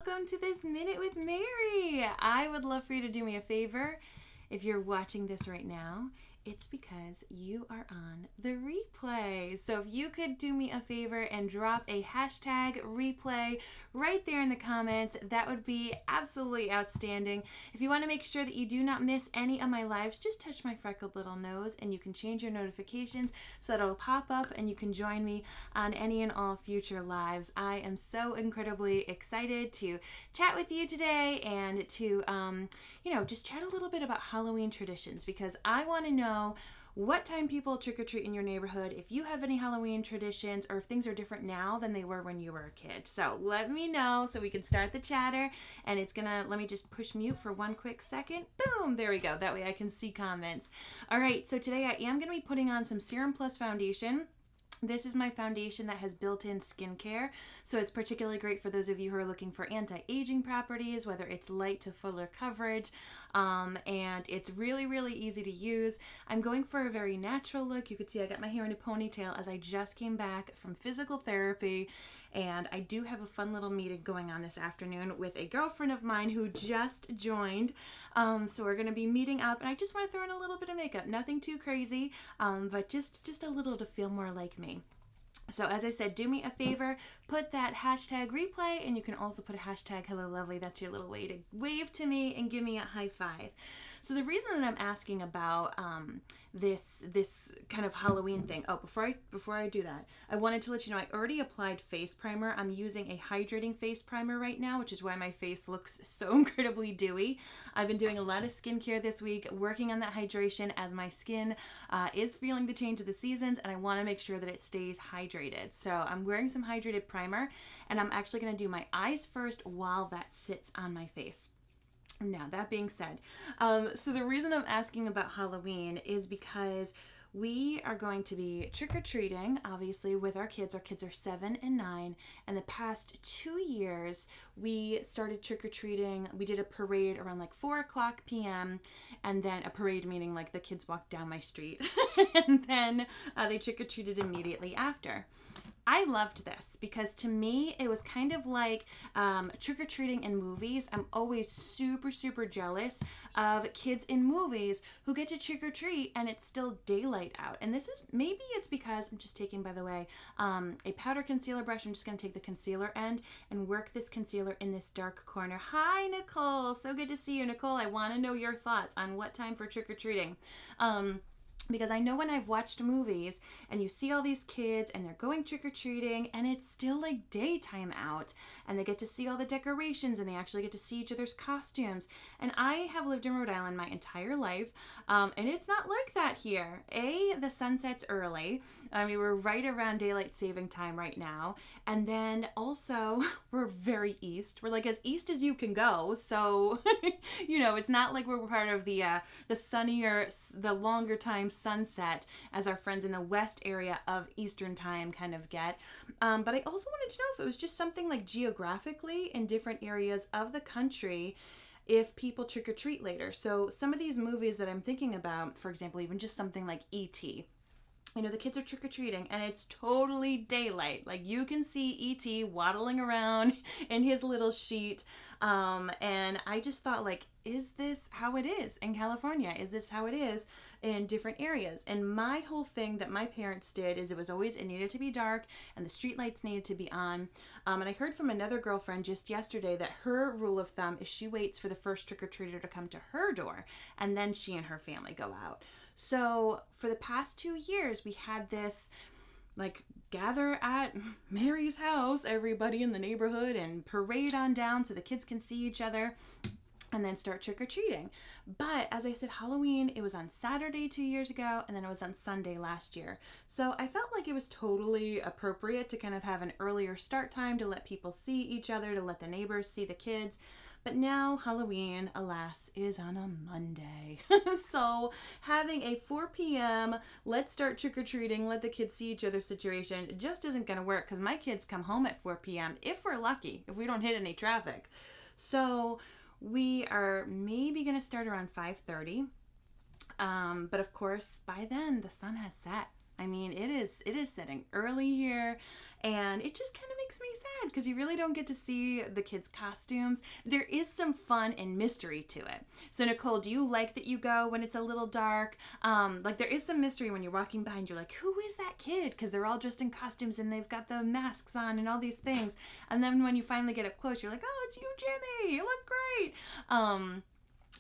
welcome to this Minute with Mary. I would love for you to do me a favor. If you're watching this right now, it's because you are on the replay. So if you could do me a favor and drop a hashtag replay right there in the comments, that would be absolutely outstanding. If you want to make sure that you do not miss any of my lives, just touch my freckled little nose and you can change your notifications so that it'll pop up and you can join me on any and all future lives. I am so incredibly excited to chat with you today and to, just chat a little bit about Halloween traditions, because I want to know what time people trick-or-treat in your neighborhood, if you have any Halloween traditions, or if things are different now than they were when you were a kid. So let me know so we can start the chatter. And let me just push mute for one quick second. Boom, there we go. That way I can see comments. All right, so today I am going to be putting on some Serum Plus foundation. This is my foundation that has built-in skincare, so it's particularly great for those of you who are looking for anti-aging properties, whether it's light to fuller coverage, and it's really, really easy to use. I'm going for a very natural look. You can see I got my hair in a ponytail as I just came back from physical therapy, and I do have a fun little meeting going on this afternoon with a girlfriend of mine who just joined. So we're going to be meeting up, and I just want to throw in a little bit of makeup. Nothing too crazy, but just a little to feel more like me. So as I said, do me a favor, put that hashtag replay, and you can also put a hashtag hello lovely. That's your little way to wave to me and give me a high five. So the reason that I'm asking about this kind of Halloween thing, before I do that, I wanted to let you know I already applied face primer. I'm using a hydrating face primer right now, which is why my face looks so incredibly dewy. I've been doing a lot of skincare this week, working on that hydration as my skin is feeling the change of the seasons, and I want to make sure that it stays hydrated. So I'm wearing some hydrated primer, and I'm actually going to do my eyes first while that sits on my face. Now, that being said, so the reason I'm asking about Halloween is because we are going to be trick-or-treating, obviously, with our kids. Our kids are 7 and 9, and the past 2 years, we started trick-or-treating. We did a parade around like 4 o'clock p.m., and then a parade meaning like the kids walked down my street, and then they trick-or-treated immediately after. I loved this because to me it was kind of like trick-or-treating in movies. I'm always super, super jealous of kids in movies who get to trick-or-treat and it's still daylight out. And maybe it's because I'm just taking, by the way, a powder concealer brush. I'm just going to take the concealer end and work this concealer in this dark corner. Hi, Nicole. So good to see you, Nicole. I want to know your thoughts on what time for trick-or-treating. Because I know when I've watched movies and you see all these kids and they're going trick-or-treating and it's still like daytime out and they get to see all the decorations and they actually get to see each other's costumes. And I have lived in Rhode Island my entire life, and it's not like that here. The sun sets early. We're right around daylight saving time right now. And then also we're very east. We're like as east as you can go. So, it's not like we're part of the sunnier, the longer time sunset as our friends in the west area of Eastern time kind of get. But I also wanted to know if it was just something like geographically in different areas of the country, if people trick-or-treat later. So some of these movies that I'm thinking about, for example, even just something like E.T., the kids are trick-or-treating and it's totally daylight. Like you can see E.T. waddling around in his little sheet. And I just thought, like, is this how it is in California? Is this how it is in different areas? And my whole thing that my parents did is it needed to be dark and the street lights needed to be on. And I heard from another girlfriend just yesterday that her rule of thumb is she waits for the first trick-or-treater to come to her door and then she and her family go out. So for the past 2 years, we had this like gather at Mary's house, everybody in the neighborhood, and parade on down so the kids can see each other and then start trick-or-treating. But as I said, Halloween, it was on Saturday 2 years ago, and then it was on Sunday last year. So I felt like it was totally appropriate to kind of have an earlier start time to let people see each other, to let the neighbors see the kids. But now Halloween, alas, is on a Monday. So having a 4 p.m., let's start trick-or-treating, let the kids see each other situation just isn't going to work because my kids come home at 4 p.m. if we're lucky, if we don't hit any traffic. So we are maybe going to start around 5:30. But of course, by then the sun has set. I mean, it is setting early here, and it just kind of makes makes me sad because you really don't get to see the kids' costumes. There is some fun and mystery to it. So Nicole, do you like that you go when it's a little dark? Like there is some mystery when you're walking by and you're like, who is that kid? Because they're all dressed in costumes and they've got the masks on and all these things. And then when you finally get up close, you're like, oh, it's you, Jimmy. You look great.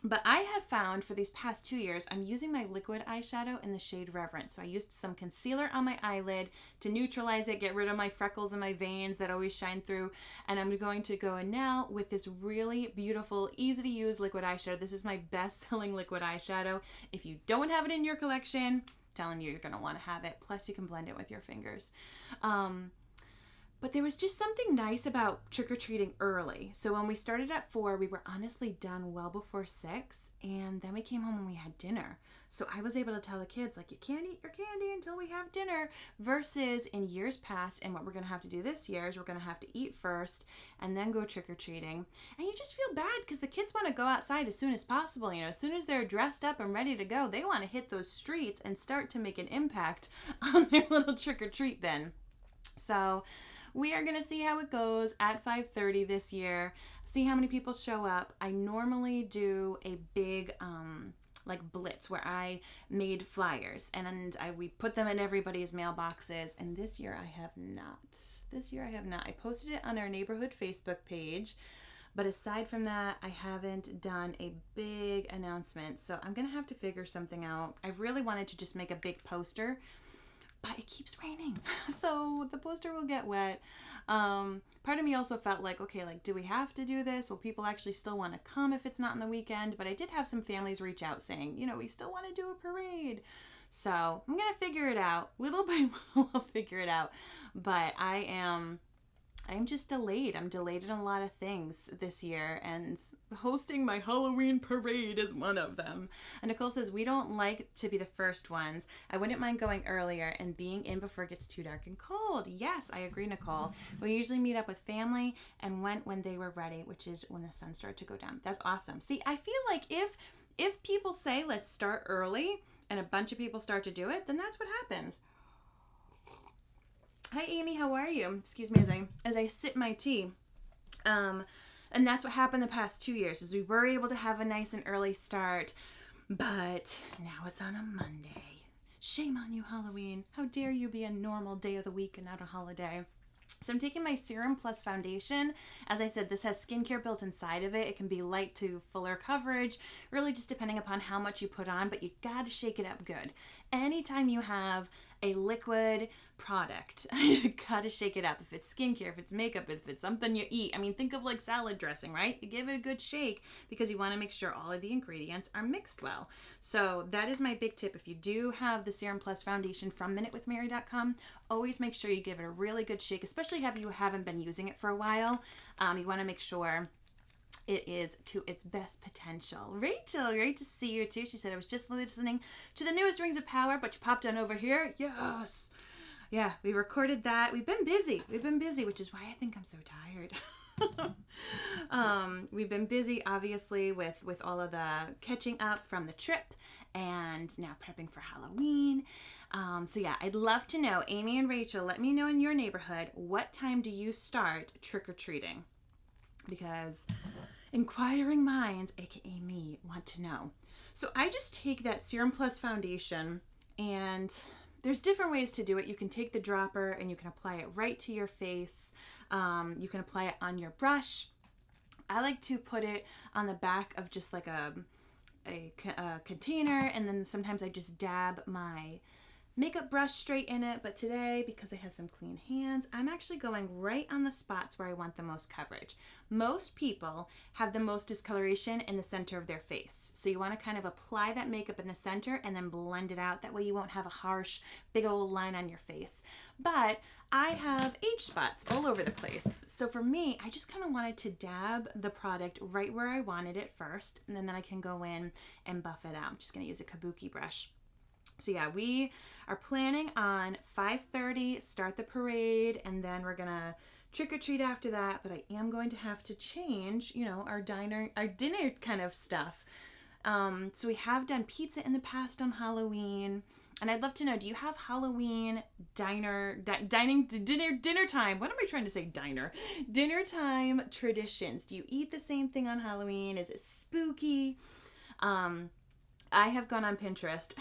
But I have found for these past 2 years, I'm using my liquid eyeshadow in the shade Reverence. So I used some concealer on my eyelid to neutralize it, get rid of my freckles and my veins that always shine through. And I'm going to go in now with this really beautiful, easy to use liquid eyeshadow. This is my best selling liquid eyeshadow. If you don't have it in your collection, I'm telling you, you're going to want to have it. Plus you can blend it with your fingers. But there was just something nice about trick-or-treating early. So when we started at 4, we were honestly done well before 6, and then we came home and we had dinner. So I was able to tell the kids, like, you can't eat your candy until we have dinner, versus in years past, and what we're gonna have to do this year is we're gonna have to eat first and then go trick-or-treating. And you just feel bad because the kids wanna go outside as soon as possible. You know, as soon as they're dressed up and ready to go, they wanna hit those streets and start to make an impact on their little trick-or-treat bin. So we are going to see how it goes at 5:30 this year, see how many people show up. I normally do a big like blitz where I made flyers and we put them in everybody's mailboxes, and this year I have not. I posted it on our neighborhood Facebook page, but aside from that, I haven't done a big announcement, so I'm going to have to figure something out. I really wanted to just make a big poster, but it keeps raining, so the poster will get wet. Part of me also felt like, okay, like, do we have to do this? Will people actually still want to come if it's not on the weekend? But I did have some families reach out saying, you know, we still want to do a parade. So I'm going to figure it out. Little by little, I'll figure it out. But I'm just delayed. I'm delayed in a lot of things this year, and hosting my Halloween parade is one of them. And Nicole says, we don't like to be the first ones. I wouldn't mind going earlier and being in before it gets too dark and cold. Yes, I agree, Nicole. We usually meet up with family and went when they were ready, which is when the sun started to go down. That's awesome. See, I feel like if people say, let's start early, and a bunch of people start to do it, then that's what happens. Hi, Amy. How are you? Excuse me as I sip my tea. And that's what happened the past 2 years, is we were able to have a nice and early start, but now it's on a Monday. Shame on you, Halloween. How dare you be a normal day of the week and not a holiday? So I'm taking my Serum Plus Foundation. As I said, this has skincare built inside of it. It can be light to fuller coverage, really just depending upon how much you put on, but you gotta shake it up good. Anytime you have a liquid product, you gotta shake it up. If it's skincare, if it's makeup, if it's something you eat. I mean, think of like salad dressing, right? You give it a good shake because you want to make sure all of the ingredients are mixed well. So that is my big tip. If you do have the Serum Plus Foundation from minutewithmary.com, always make sure you give it a really good shake, especially if you haven't been using it for a while. You want to make sure it is to its best potential. Rachel, great to see you too. She said, I was just listening to the newest Rings of Power, but you popped on over here. Yes. Yeah, we recorded that. We've been busy, which is why I think I'm so tired. We've been busy, obviously, with all of the catching up from the trip and now prepping for Halloween. So yeah, I'd love to know, Amy and Rachel, let me know in your neighborhood, what time do you start trick-or-treating? Because inquiring minds, aka me, want to know. So I just take that Serum Plus Foundation, and there's different ways to do it. You can take the dropper and you can apply it right to your face. You can apply it on your brush. I like to put it on the back of just like a container, and then sometimes I just dab my makeup brush straight in it, but today, because I have some clean hands, I'm actually going right on the spots where I want the most coverage. Most people have the most discoloration in the center of their face. So you want to kind of apply that makeup in the center and then blend it out. That way you won't have a harsh, big old line on your face. But I have age spots all over the place. So for me, I just kind of wanted to dab the product right where I wanted it first, and then I can go in and buff it out. I'm just going to use a kabuki brush. So yeah, we are planning on 5:30, start the parade, and then we're gonna trick-or-treat after that, but I am going to have to change, you know, our dinner kind of stuff. So we have done pizza in the past on Halloween. And I'd love to know, do you have Halloween dinner time? What am I trying to say? Dinner time traditions. Do you eat the same thing on Halloween? Is it spooky? I have gone on Pinterest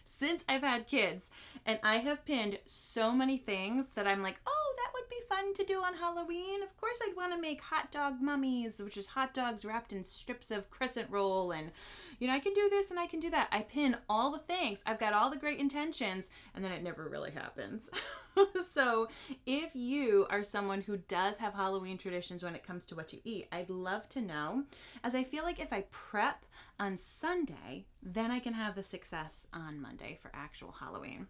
since I've had kids, and I have pinned so many things that I'm like, oh, that would be fun to do on Halloween. Of course I'd want to make hot dog mummies, which is hot dogs wrapped in strips of crescent roll, and I can do this and I can do that. I pin all the things. I've got all the great intentions, and then it never really happens. So if you are someone who does have Halloween traditions when it comes to what you eat, I'd love to know, as I feel like if I prep on Sunday, then I can have the success on Monday for actual Halloween.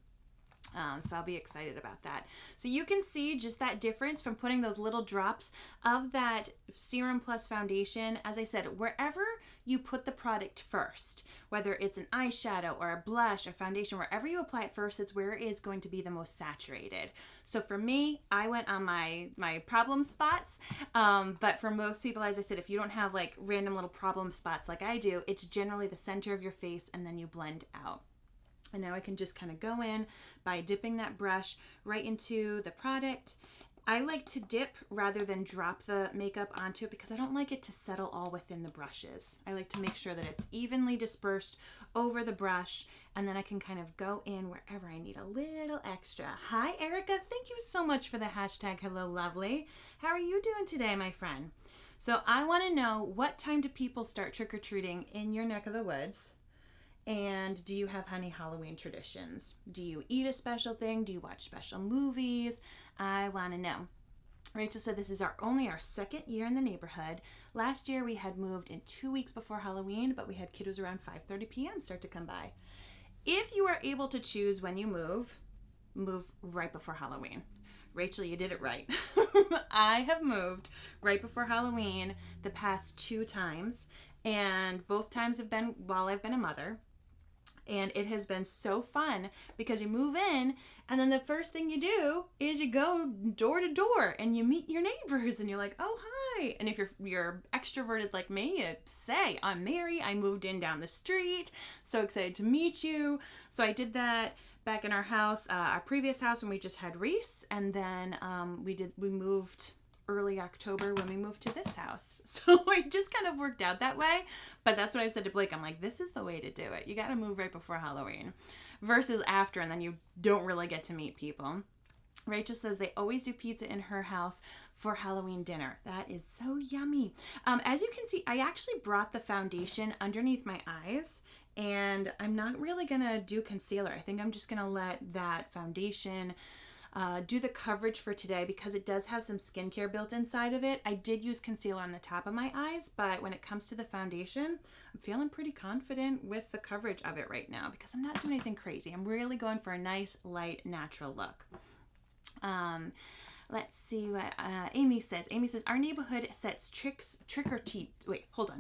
So I'll be excited about that. So you can see just that difference from putting those little drops of that Serum Plus foundation. As I said, wherever you put the product first, whether it's an eyeshadow or a blush or foundation, wherever you apply it first, it's where it is going to be the most saturated. So for me, I went on my problem spots. But for most people, as I said, if you don't have like random little problem spots like I do, it's generally the center of your face and then you blend out. And now I can just kind of go in by dipping that brush right into the product. I like to dip rather than drop the makeup onto it because I don't like it to settle all within the brushes. I like to make sure that it's evenly dispersed over the brush, and then I can kind of go in wherever I need a little extra. Hi, Erica. Thank you so much for the hashtag Hello Lovely. How are you doing today, my friend? So I want to know, what time do people start trick-or-treating in your neck of the woods? And do you have any Halloween traditions? Do you eat a special thing? Do you watch special movies? I want to know. Rachel said this is only our second year in the neighborhood. Last year we had moved in 2 weeks before Halloween, but we had kiddos around 5:30 p.m. start to come by. If you are able to choose when you move right before Halloween. Rachel, you did it right. I have moved right before Halloween the past 2 times, and both times have been while I've been a mother. And it has been so fun because you move in and then the first thing you do is you go door to door and you meet your neighbors and you're like, oh, hi. And if you're extroverted like me, you say, I'm Mary. I moved in down the street. So excited to meet you. So I did that back in our house, our previous house, when we just had Reese. And then we moved early October when we moved to this house. So it just kind of worked out that way. But that's what I've said to Blake. I'm like, this is the way to do it. You got to move right before Halloween versus after, and then you don't really get to meet people. Rachel says they always do pizza in her house for Halloween dinner. That is so yummy. As you can see, I actually brought the foundation underneath my eyes, and I'm not really gonna do concealer. I think I'm just gonna let that foundation do the coverage for today because it does have some skincare built inside of it. I did use concealer on the top of my eyes, but when it comes to the foundation, I'm feeling pretty confident with the coverage of it right now because I'm not doing anything crazy. I'm really going for a nice, light, natural look. Let's see what Amy says. Amy says, our neighborhood sets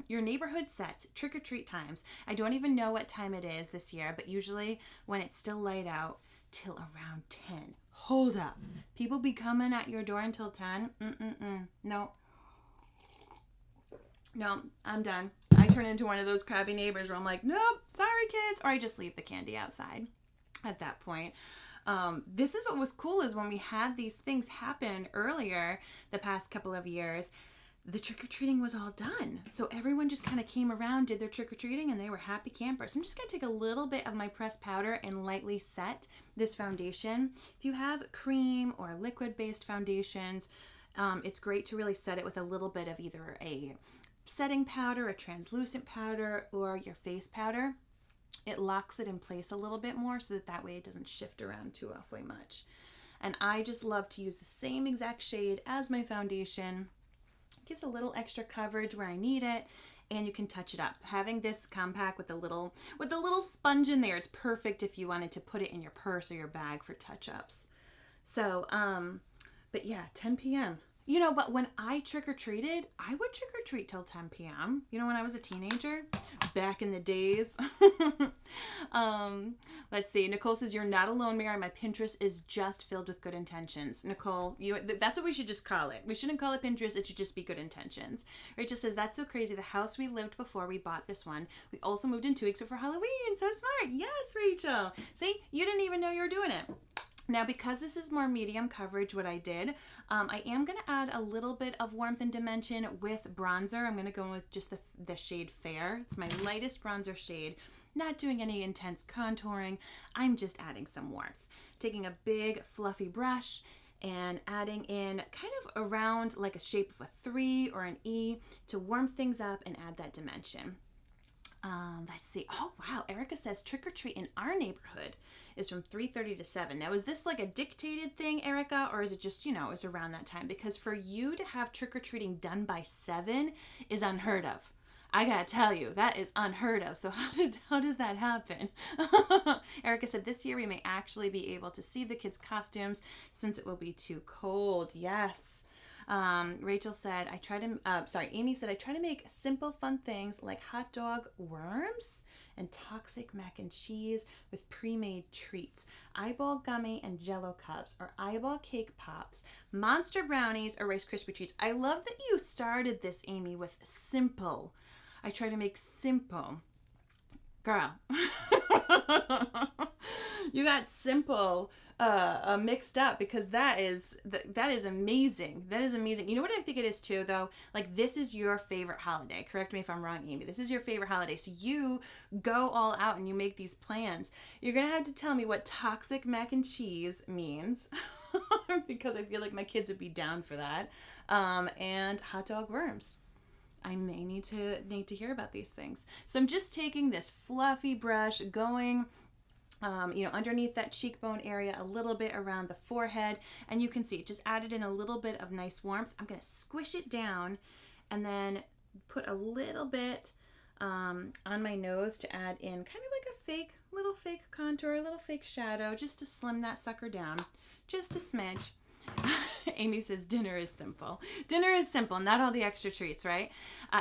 Your neighborhood sets trick-or-treat times. I don't even know what time it is this year, but usually when it's still light out till around 10. Hold up. People be coming at your door until 10? No, I'm done. I turn into one of those crabby neighbors where I'm like, nope, sorry kids. Or I just leave the candy outside at that point. This is what was cool is when we had these things happen earlier the past couple of years, the trick-or-treating was all done. So everyone just kind of came around, did their trick-or-treating, and they were happy campers. I'm just going to take a little bit of my pressed powder and lightly set this foundation. If you have cream or liquid-based foundations, it's great to really set it with a little bit of either a setting powder, a translucent powder, or your face powder. It locks it in place a little bit more so that way it doesn't shift around too awfully much. And I just love to use the same exact shade as my foundation. Gives a little extra coverage where I need it, and you can touch it up. Having this compact with the little sponge in there, it's perfect if you wanted to put it in your purse or your bag for touch-ups. So, but yeah, 10 p.m. You know, but when I trick-or-treated, I would trick-or-treat till 10 p.m. You know, when I was a teenager, back in the days. Let's see. Nicole says, you're not alone, Mary. My Pinterest is just filled with good intentions. Nicole, that's what we should just call it. We shouldn't call it Pinterest. It should just be good intentions. Rachel says, that's so crazy. The house we lived before we bought this one. We also moved in 2 weeks before Halloween. So smart. Yes, Rachel. See, you didn't even know you were doing it. Now, because this is more medium coverage, what I did, I am going to add a little bit of warmth and dimension with bronzer. I'm going to go with just the shade Fair. It's my lightest bronzer shade. Not doing any intense contouring. I'm just adding some warmth. Taking a big fluffy brush and adding in kind of around like a shape of a 3 or an E to warm things up and add that dimension. Let's see. Oh, wow. Erica says trick or treat in our neighborhood is from 3:30 to 7. Now, is this like a dictated thing, Erica, or is it just, it's around that time? Because for you to have trick or treating done by 7 is unheard of. I gotta tell you, that is unheard of. So how does that happen? Erica said this year we may actually be able to see the kids' costumes since it will be too cold. Yes. Rachel said, Amy said, I try to make simple, fun things like hot dog worms and toxic mac and cheese with pre-made treats, eyeball gummy and Jello cups, or eyeball cake pops, monster brownies, or Rice Krispie treats. I love that you started this, Amy, with simple. I try to make simple. Girl. You got simple mixed up, because that is amazing. That is amazing. You know what I think it is too, though? Like, this is your favorite holiday. Correct me if I'm wrong, Amy. This is your favorite holiday. So you go all out and you make these plans. You're going to have to tell me what toxic mac and cheese means because I feel like my kids would be down for that. And hot dog worms. I may need to hear about these things. So I'm just taking this fluffy brush, going underneath that cheekbone area, a little bit around the forehead, and you can see it just added in a little bit of nice warmth. I'm going to squish it down and then put a little bit on my nose to add in kind of like a little fake contour, a little fake shadow, just to slim that sucker down, just a smidge. Amy says dinner is simple. Dinner is simple, not all the extra treats, right?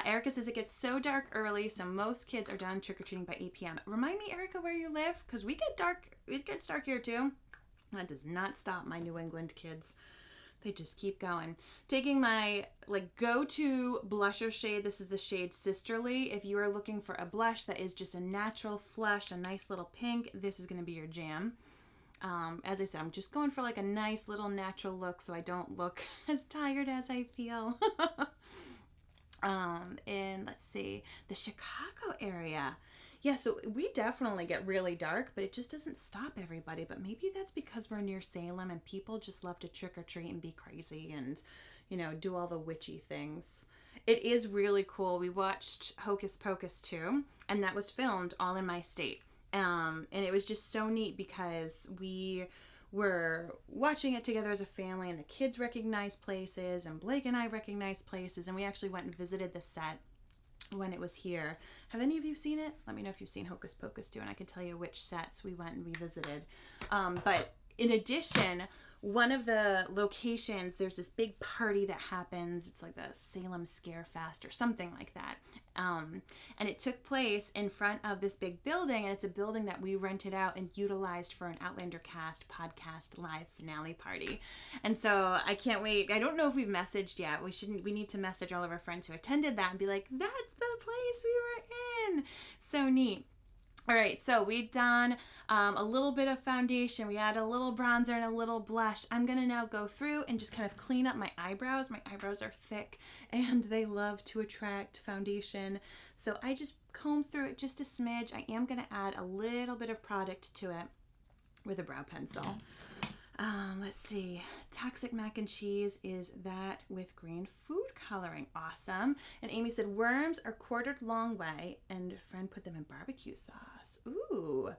Erica says it gets so dark early, so most kids are done trick-or-treating by 8 p.m. Remind me, Erica, where you live, because it gets dark here too. That does not stop my New England kids. They just keep going. Taking my go-to blusher shade. This is the shade Sisterly. If you are looking for a blush that is just a natural flush, a nice little pink, this is going to be your jam. As I said, I'm just going for like a nice little natural look so I don't look as tired as I feel. And let's see, the Chicago area. Yeah, so we definitely get really dark, but it just doesn't stop everybody. But maybe that's because we're near Salem and people just love to trick or treat and be crazy and, do all the witchy things. It is really cool. We watched Hocus Pocus 2, and that was filmed all in my state. And it was just so neat because we were watching it together as a family, and the kids recognized places and Blake and I recognized places, and we actually went and visited the set when it was here. Have any of you seen it? Let me know if you've seen Hocus Pocus 2, and I can tell you which sets we went and we visited. But in addition, one of the locations, there's this big party that happens. It's like the Salem Scare Fest or something like that. And it took place in front of this big building, and it's a building that we rented out and utilized for an Outlander Cast podcast live finale party. And so I can't wait. I don't know if we've messaged yet. We need to message all of our friends who attended that and be like, that's the place we were in. So neat. All right, so we've done a little bit of foundation. We add a little bronzer and a little blush. I'm going to now go through and just kind of clean up my eyebrows. My eyebrows are thick and they love to attract foundation. So I just comb through it just a smidge. I am going to add a little bit of product to it with a brow pencil. Let's see. Toxic mac and cheese is that with green food coloring. Awesome. And Amy said worms are quartered long way, and a friend put them in barbecue sauce. Ooh.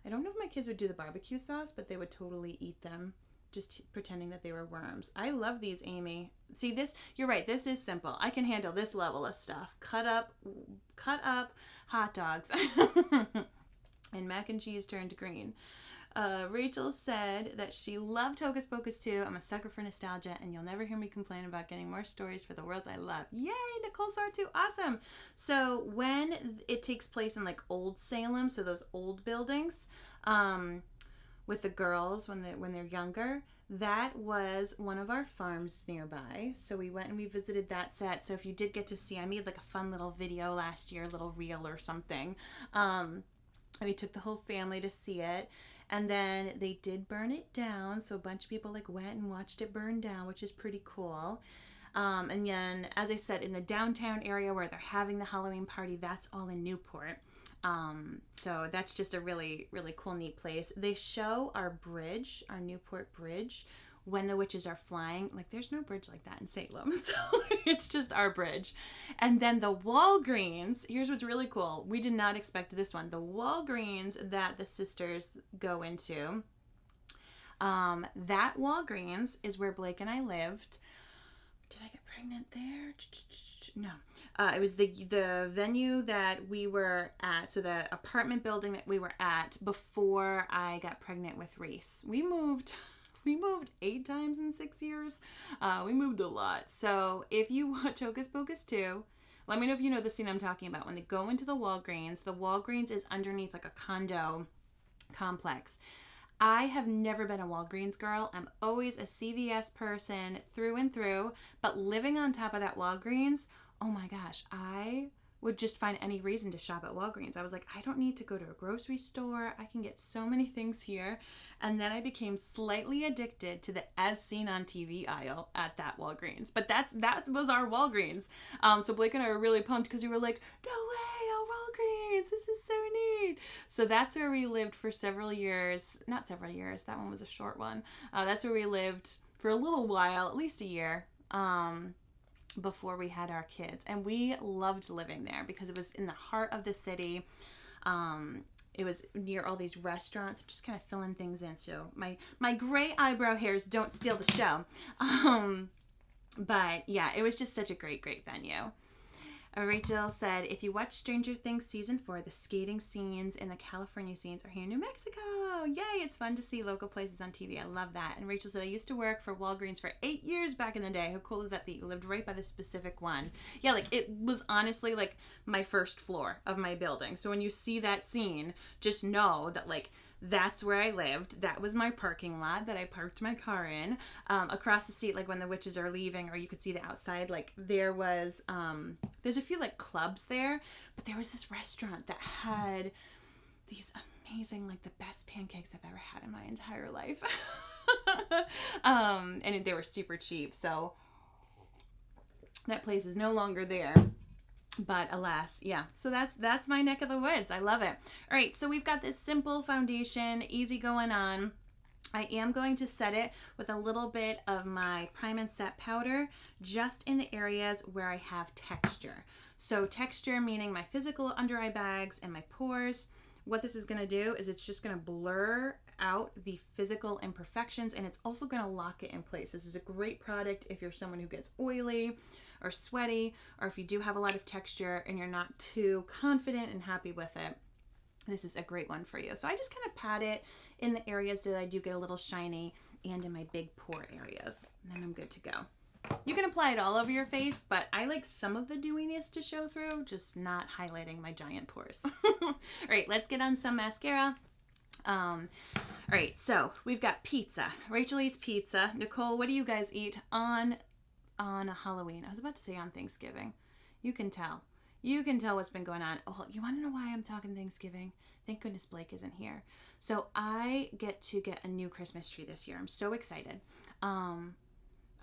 I don't know if my kids would do the barbecue sauce, but they would totally eat them, just pretending that they were worms. I love these, Amy. See this? You're right. This is simple. I can handle this level of stuff. Cut up hot dogs and mac and cheese turned green. Rachel said that she loved Hocus Pocus 2. I'm a sucker for nostalgia, and you'll never hear me complain about getting more stories for the worlds I love. Yay, Nicole Sar 2, awesome. So when it takes place in like old Salem, so those old buildings, with the girls when they're younger, that was one of our farms nearby. So we went and we visited that set. So if you did get to see, I made like a fun little video last year, a little reel or something. And we took the whole family to see it. And then they did burn it down. So a bunch of people like went and watched it burn down, which is pretty cool. And then, as I said, in the downtown area where they're having the Halloween party, that's all in Newport. So that's just a really, really cool, neat place. They show our bridge, our Newport Bridge, when the witches are flying. Like, there's no bridge like that in Salem, so it's just our bridge. And then the Walgreens, here's what's really cool. We did not expect this one. The Walgreens that the sisters go into, that Walgreens is where Blake and I lived. Did I get pregnant there? No. It was the venue that we were at, so the apartment building that we were at before I got pregnant with Reese. We moved 8 times in 6 years. We moved a lot. So if you watch Hocus Pocus 2, let me know if you know the scene I'm talking about. When they go into the Walgreens is underneath like a condo complex. I have never been a Walgreens girl. I'm always a CVS person through and through, but living on top of that Walgreens, oh my gosh, I would just find any reason to shop at Walgreens. I was like, I don't need to go to a grocery store. I can get so many things here. And then I became slightly addicted to the as seen on TV aisle at that Walgreens. But that was our Walgreens. So Blake and I were really pumped because we were like, no way, a Walgreens, this is so neat. So that's where we lived for several years. Not several years, that one was a short one. That's where we lived for a little while, at least a year. Before we had our kids, and we loved living there because it was in the heart of the city. It was near all these restaurants. I'm just kind of filling things in so my gray eyebrow hairs don't steal the show. But yeah, it was just such a great venue. Rachel said, if you watch Stranger Things season 4, the skating scenes and the California scenes are here in New Mexico. Yay, it's fun to see local places on TV. I love that. And Rachel said, I used to work for Walgreens for 8 years back in the day. How cool is that you lived right by the specific one? Yeah, like it was honestly like my first floor of my building. So when you see that scene, just know that like that's where I lived. That was my parking lot that I parked my car in. Across the street, like when the witches are leaving, or you could see the outside, like there was, there's a few like clubs there, but there was this restaurant that had these amazing, like the best pancakes I've ever had in my entire life. And they were super cheap. So that place is no longer there. But alas, yeah. So that's my neck of the woods. I love it. All right, so we've got this simple foundation, easy going on. I am going to set it with a little bit of my Prime and Set powder just in the areas where I have texture. So texture meaning my physical under eye bags and my pores. What this is going to do is it's just going to blur out the physical imperfections, and it's also going to lock it in place. This is a great product if you're someone who gets oily or sweaty, or if you do have a lot of texture and you're not too confident and happy with it. This is a great one for you. So I just kind of pat it in the areas that I do get a little shiny and in my big pore areas, and then I'm good to go. You can apply it all over your face, but I like some of the dewiness to show through, just not highlighting my giant pores. All right, let's get on some mascara. All right, so we've got pizza. Rachel eats pizza. Nicole, what do you guys eat on a Halloween? I was about to say on Thanksgiving. You can tell. You can tell what's been going on. Oh, you want to know why I'm talking Thanksgiving? Thank goodness Blake isn't here. So I get to get a new Christmas tree this year. I'm so excited.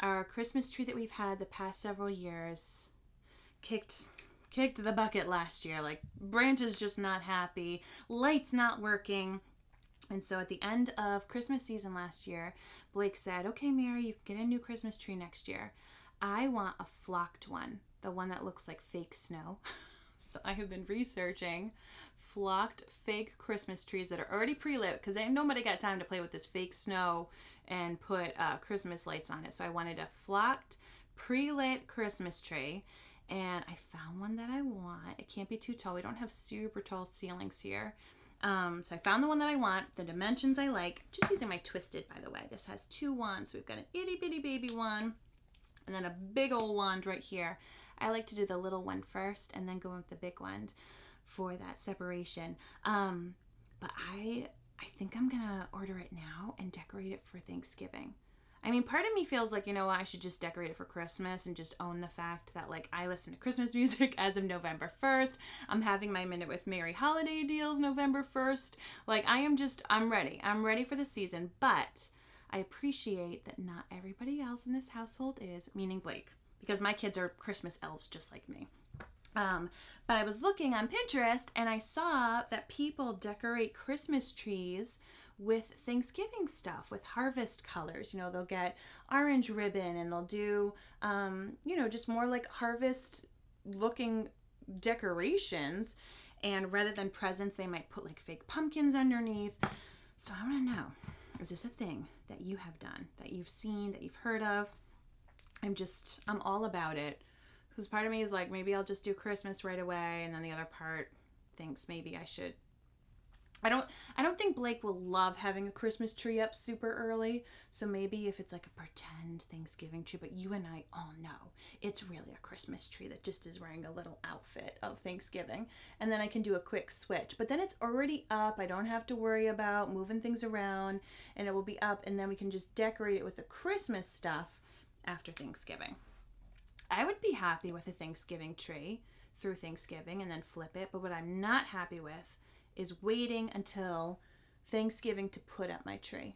Our Christmas tree that we've had the past several years kicked the bucket last year. Like, branches just not happy, lights not working. And so at the end of Christmas season last year, Blake said, okay, Mary, you can get a new Christmas tree next year. I want a flocked one, the one that looks like fake snow. So I have been researching flocked fake Christmas trees that are already pre-lit, because ain't nobody got time to play with this fake snow and put Christmas lights on it. So I wanted a flocked pre-lit Christmas tree, and I found one that I want. It can't be too tall. We don't have super tall ceilings here. So I found the one that I want, the dimensions I like. Just using my Twisted, by the way. This has 2 wands. So we've got an itty bitty baby one and then a big old wand right here. I like to do the little one first and then go with the big one for that separation. But I think I'm gonna order it now and decorate it for Thanksgiving. I mean, part of me feels like, you know what, I should just decorate it for Christmas and just own the fact that, like, I listen to Christmas music as of November 1st. I'm having my Minute with Mary holiday deals November 1st. Like, I'm ready. I'm ready for the season, but I appreciate that not everybody else in this household is, meaning Blake, because my kids are Christmas elves just like me. But I was looking on Pinterest and I saw that people decorate Christmas trees with Thanksgiving stuff, with harvest colors. You know, they'll get orange ribbon and they'll do, you know, just more like harvest looking decorations. And rather than presents, they might put like fake pumpkins underneath. So I want to know, is this a thing that you have done, that you've seen, that you've heard of? I'm all about it. Because part of me is like, maybe I'll just do Christmas right away. And then the other part thinks maybe I should. I don't think Blake will love having a Christmas tree up super early. So maybe if it's like a pretend Thanksgiving tree, but you and I all know it's really a Christmas tree that just is wearing a little outfit of Thanksgiving. And then I can do a quick switch. But then it's already up. I don't have to worry about moving things around, and it will be up. And then we can just decorate it with the Christmas stuff after Thanksgiving. I would be happy with a Thanksgiving tree through Thanksgiving and then flip it. But what I'm not happy with is waiting until Thanksgiving to put up my tree.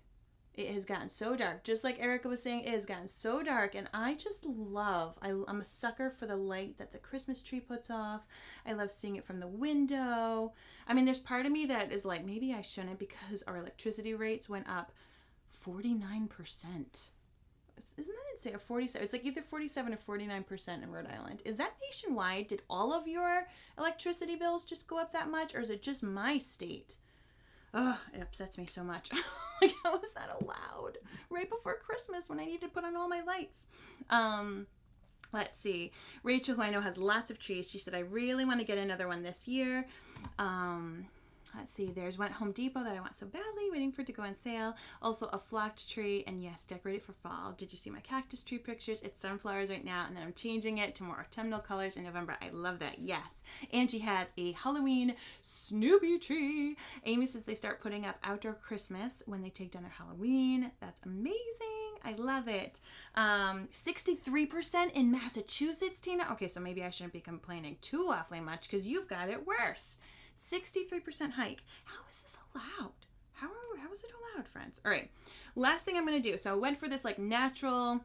It has gotten so dark. Just like Erica was saying, it has gotten so dark. And I just love, I'm a sucker for the light that the Christmas tree puts off. I love seeing it from the window. I mean, there's part of me that is like, maybe I shouldn't because our electricity rates went up 49%. Isn't that insane? Or 47. It's like either 47 or 49% in Rhode Island. Is that nationwide? Did all of your electricity bills just go up that much? Or is it just my state? Oh, it upsets me so much. Like, how is that allowed? Right before Christmas when I need to put on all my lights. Let's see. Rachel, who I know has lots of trees, she said, I really want to get another one this year. Let's see, there's one at Home Depot that I want so badly, waiting for it to go on sale. Also a flocked tree, and yes, decorate it for fall. Did you see my cactus tree pictures? It's sunflowers right now, and then I'm changing it to more autumnal colors in November. I love that, yes. Angie has a Halloween Snoopy tree. Amy says they start putting up outdoor Christmas when they take down their Halloween. That's amazing. I love it. 63% in Massachusetts, Tina. Okay, so maybe I shouldn't be complaining too awfully much because you've got it worse. 63% hike. How is this allowed? How is it allowed, friends? All right, last thing I'm going to do. So I went for this like natural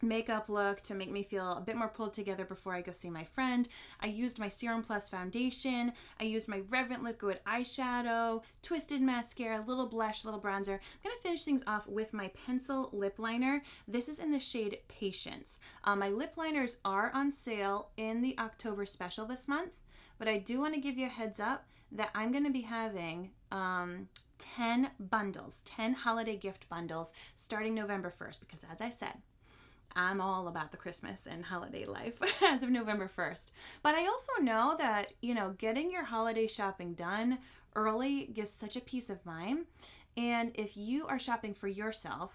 makeup look to make me feel a bit more pulled together before I go see my friend. I used my Serum Foundation. I used my Reverent Liquid eyeshadow, Twisted mascara, little blush, little bronzer. I'm going to finish things off with my pencil lip liner. This is in the shade Patience. My lip liners are on sale in the October special this month. But I do want to give you a heads up that I'm going to be having 10 bundles, 10 holiday gift bundles starting November 1st. Because as I said, I'm all about the Christmas and holiday life as of November 1st. But I also know that, you know, getting your holiday shopping done early gives such a peace of mind. And if you are shopping for yourself,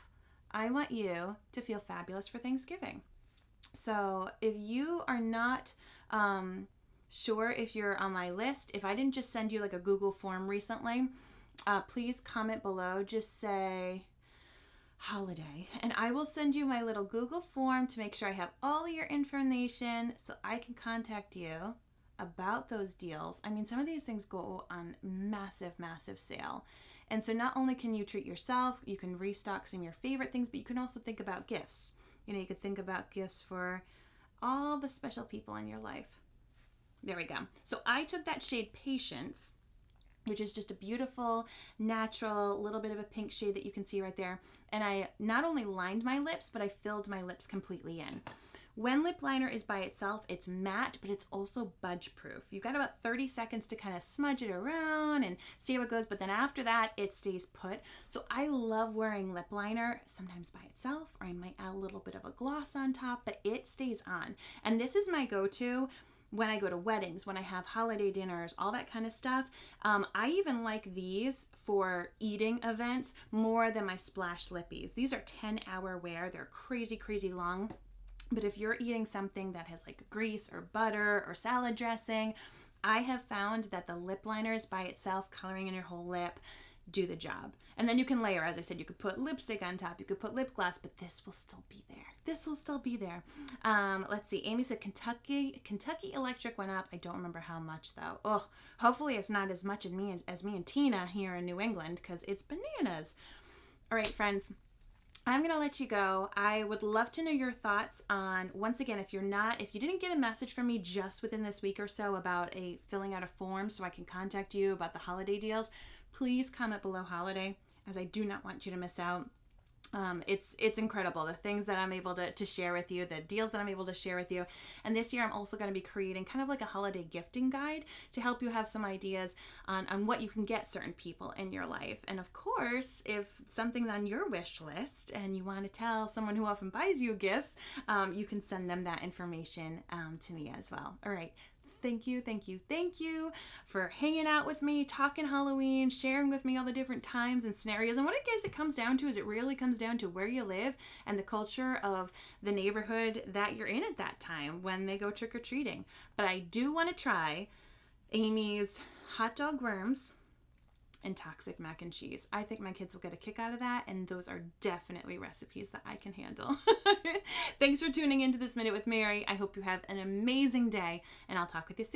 I want you to feel fabulous for Thanksgiving. So if you are not sure if you're on my list, if I didn't just send you like a Google form recently, please comment below, just say holiday, and I will send you my little Google form to make sure I have all of your information so I can contact you about those deals. I mean, some of these things go on massive sale, and so not only can you treat yourself, you can restock some of your favorite things, but you can also think about gifts. You know, you could think about gifts for all the special people in your life. There we go. So I took that shade Patience, which is just a beautiful, natural, little bit of a pink shade that you can see right there. And I not only lined my lips, but I filled my lips completely in. When lip liner is by itself, it's matte, but it's also budge proof. You've got about 30 seconds to kind of smudge it around and see how it goes, but then after that, it stays put. So I love wearing lip liner, sometimes by itself, or I might add a little bit of a gloss on top, but it stays on. And this is my go-to when I go to weddings, when I have holiday dinners, all that kind of stuff. I even like these for eating events more than my Splash Lippies. These are 10-hour wear. They're crazy, crazy long. But if you're eating something that has like grease or butter or salad dressing, I have found that the lip liners by itself, coloring in your whole lip, do the job. And then you can layer, as I said, you could put lipstick on top, you could put lip gloss, but this will still be there. This will still be there. Let's see, Amy said Kentucky Electric went up. I don't remember how much though. Oh, hopefully it's not as much as me and Tina here in New England, because it's bananas. All right, friends. I'm going to let you go. I would love to know your thoughts on, once again, if you didn't get a message from me just within this week or so about filling out a form so I can contact you about the holiday deals, please comment below holiday, as I do not want you to miss out. It's incredible, the things that I'm able to share with you, the deals that I'm able to share with you. And this year I'm also going to be creating kind of like a holiday gifting guide to help you have some ideas on what you can get certain people in your life. And of course, if something's on your wish list and you want to tell someone who often buys you gifts, you can send them that information to me as well. All right. Thank you for hanging out with me, talking Halloween, sharing with me all the different times and scenarios. And what I guess it comes down to is it really comes down to where you live and the culture of the neighborhood that you're in at that time when they go trick-or-treating. But I do want to try Amy's hot dog worms and toxic mac and cheese. I think my kids will get a kick out of that, and those are definitely recipes that I can handle. Thanks for tuning into this Minute with Mary. I hope you have an amazing day, and I'll talk with you soon.